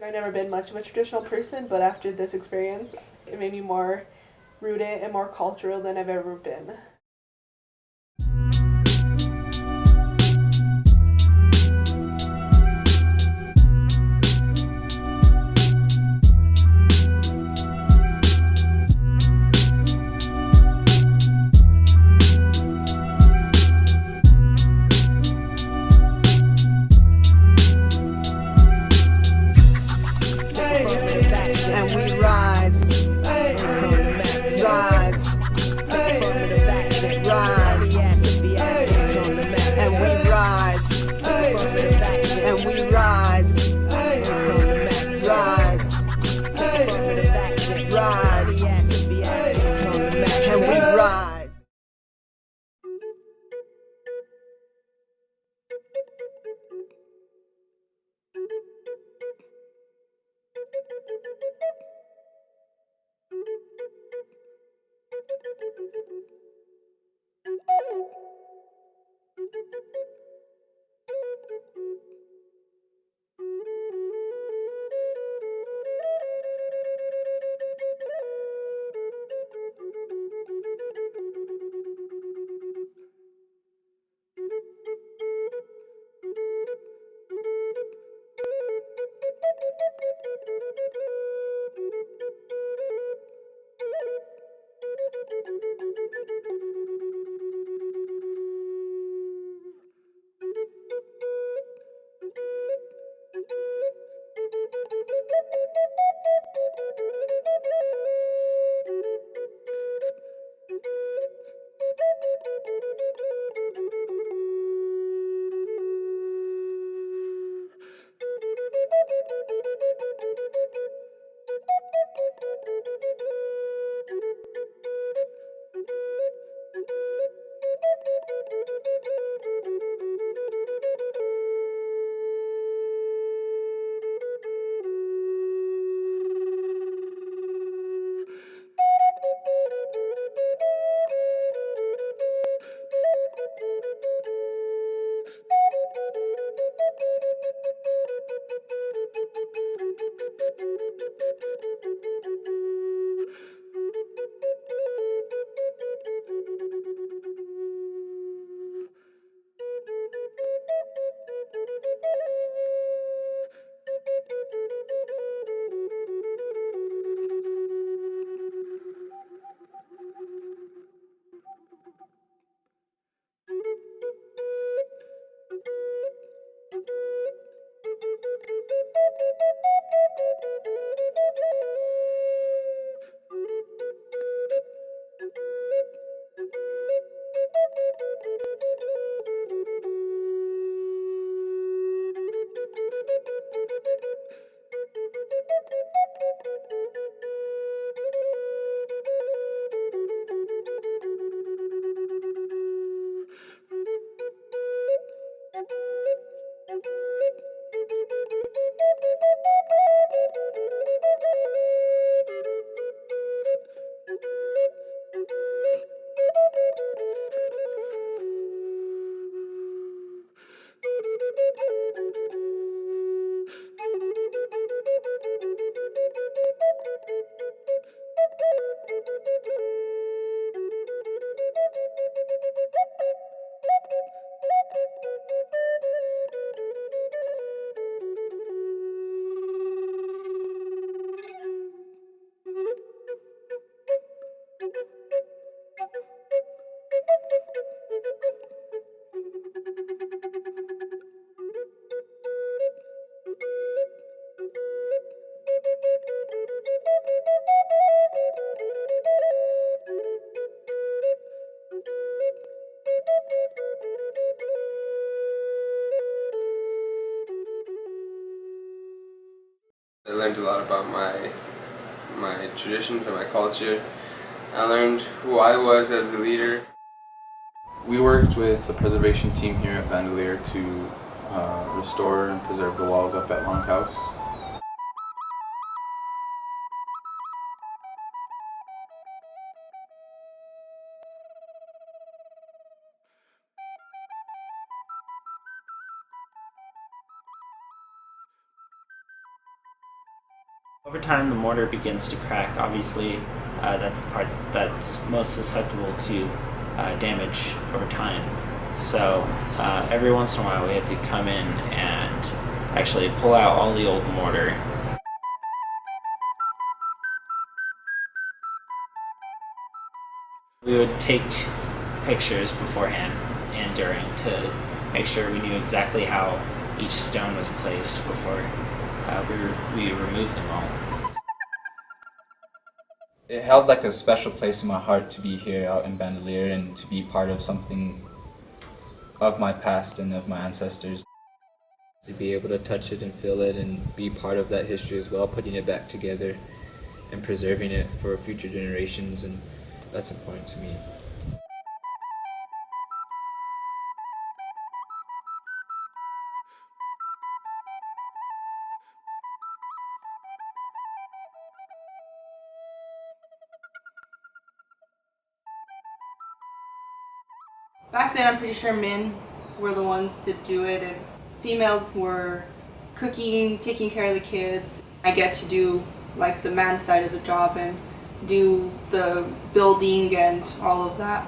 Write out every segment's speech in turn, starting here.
I've never been much of a traditional person, but after this experience, it made me more rooted and more cultural than I've ever been. And we rise, rise, rise, and we rise, and we rise, rise, rise, and we rise. I learned a lot about my traditions and my culture. I learned who I was as a leader. We worked with the preservation team here at Bandelier to restore and preserve the walls up at Longhouse. Over time, the mortar begins to crack. Obviously, that's the part that's most susceptible to damage over time. So every once in a while, we have to come in and actually pull out all the old mortar. We would take pictures beforehand and during to make sure we knew exactly how each stone was placed before we removed them all. It held like a special place in my heart to be here out in Bandelier and to be part of something of my past and of my ancestors. To be able to touch it and feel it and be part of that history as well, putting it back together and preserving it for future generations, and that's important to me. Back then, I'm pretty sure men were the ones to do it, and females were cooking, taking care of the kids. I get to do like the man side of the job and do the building and all of that.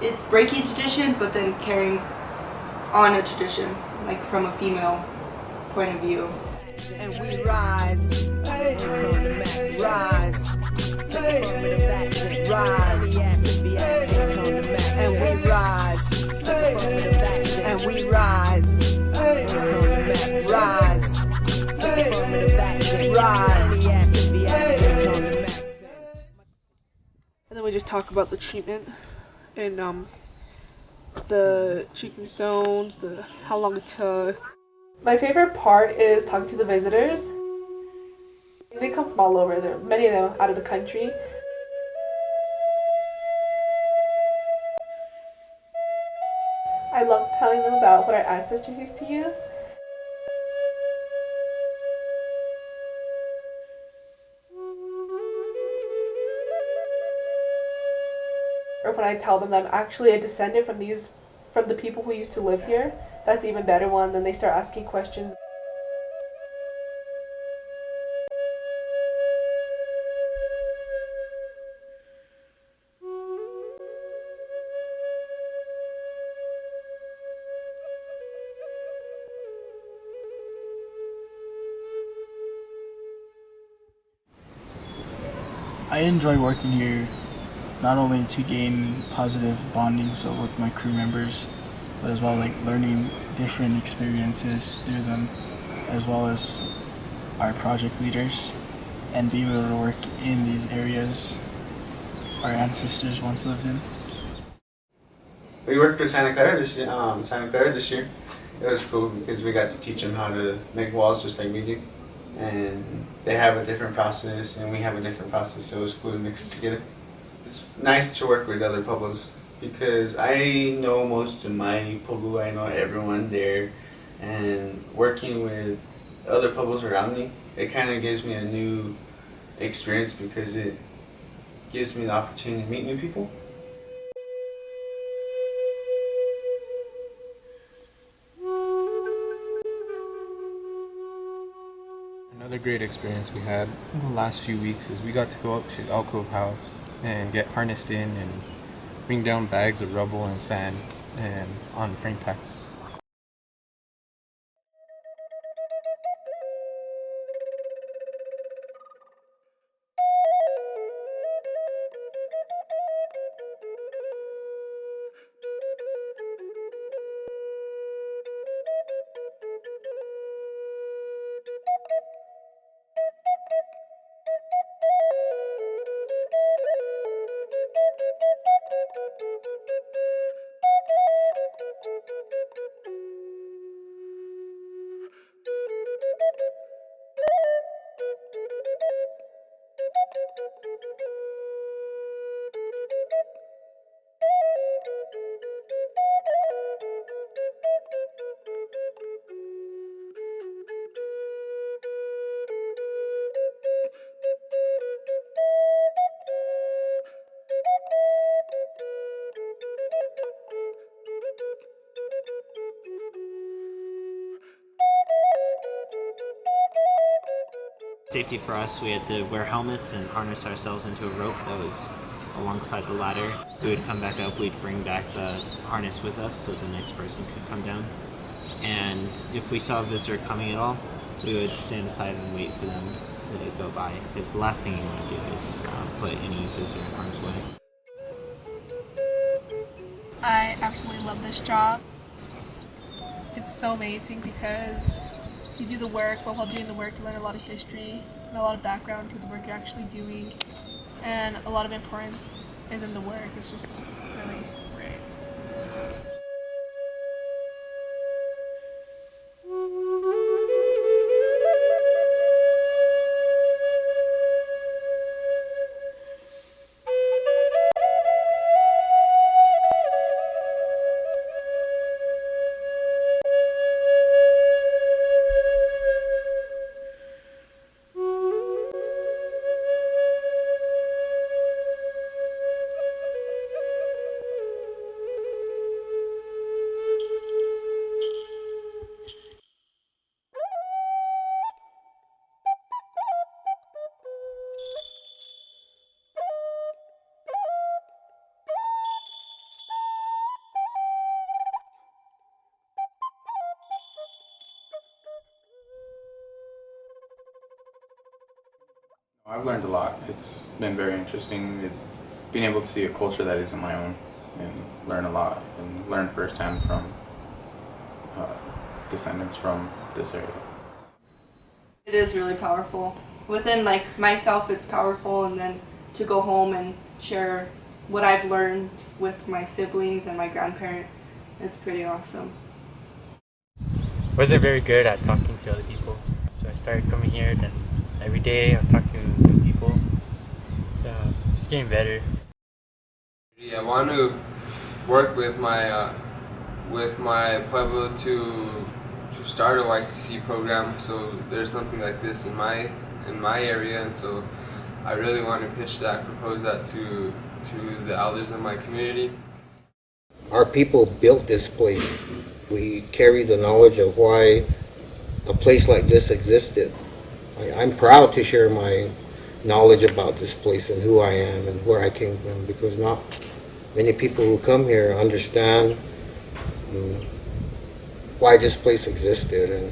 It's breaking tradition, but then carrying on a tradition, like from a female point of view. And we rise. Rise. Rise. And we rise. And we rise. Rise. Rise. And then we just talk about the treatment and the treatment stones, how long it took. My favorite part is talking to the visitors. They come from all over. There are many of them out of the country. I love telling them about what our ancestors used to use. Or when I tell them that I'm actually a descendant from the people who used to live here, that's even better one. Then they start asking questions. I enjoy working here not only to gain positive bonding so with my crew members, but as well like learning different experiences through them, as well as our project leaders, and being able to work in these areas our ancestors once lived in. We worked with Santa Clara this year. It was cool because we got to teach them how to make walls just like we do. And they have a different process and we have a different process, so it was cool to mix it together. It's nice to work with other pueblos because I know most of my pueblo, I know everyone there, and working with other pueblos around me, it kind of gives me a new experience because it gives me the opportunity to meet new people. Another great experience we had in the last few weeks is we got to go out to Alcove House and get harnessed in and bring down bags of rubble and sand and on frame packers. Safety for us, we had to wear helmets and harness ourselves into a rope that was alongside the ladder. We would come back up, we'd bring back the harness with us so the next person could come down. And if we saw a visitor coming at all, we would stand aside and wait for them to go by, because the last thing you want to do is put any visitor in harm's way. I absolutely love this job. It's so amazing because you do the work, but while doing the work you learn a lot of history and a lot of background to the work you're actually doing, and a lot of importance is in the work. It's just really great. I've learned a lot. It's been very interesting being able to see a culture that isn't my own and learn a lot and learn firsthand from descendants from this area. It is really powerful. Within like myself it's powerful, and then to go home and share what I've learned with my siblings and my grandparent, it's pretty awesome. I wasn't very good at talking to other people, so I started coming here, then every day I talk to new people, so it's getting better. I want to work with my pueblo to start a YCC program, so there's something like this in my area, and so I really want to pitch that, propose that to the elders of my community. Our people built this place. We carry the knowledge of why a place like this existed. I'm proud to share my knowledge about this place and who I am and where I came from, because not many people who come here understand why this place existed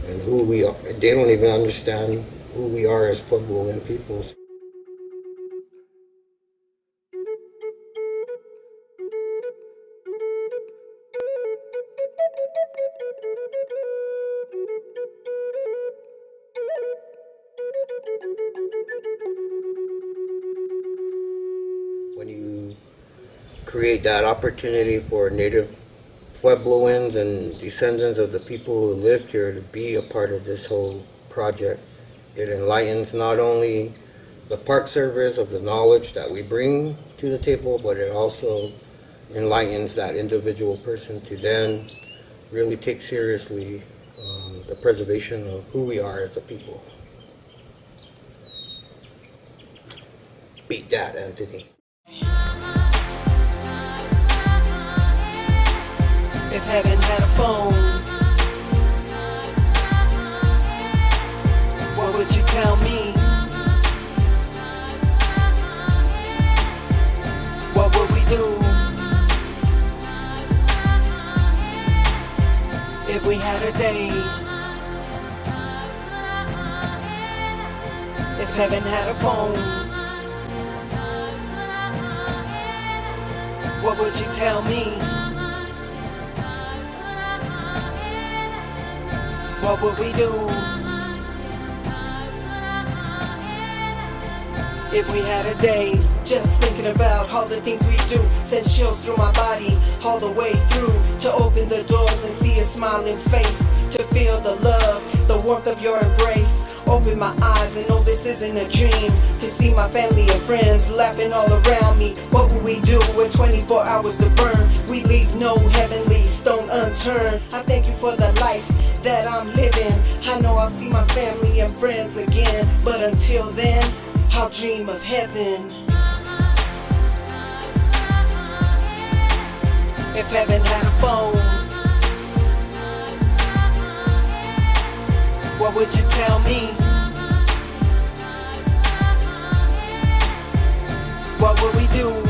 and who we are. They don't even understand who we are as Puebloan peoples. When you create that opportunity for native Puebloans and descendants of the people who lived here to be a part of this whole project, it enlightens not only the Park Service of the knowledge that we bring to the table, but it also enlightens that individual person to then really take seriously the preservation of who we are as a people. Beat that, Anthony. If heaven had a phone, what would you tell me? What would we do if we had a day? If heaven had a phone, what would you tell me? What would we do if we had a day? Just thinking about all the things we do, send chills through my body all the way through, to open the doors and see a smiling face, to feel the love, the warmth of your embrace. Open my eyes and know this isn't a dream, to see my family and friends laughing all around me. What would we do with 24 hours to burn? We leave no heavenly stone unturned. I thank you for the life that I'm living. I know I'll see my family and friends again, but until then, I'll dream of heaven. If heaven had a phone, what would you tell me? what we do.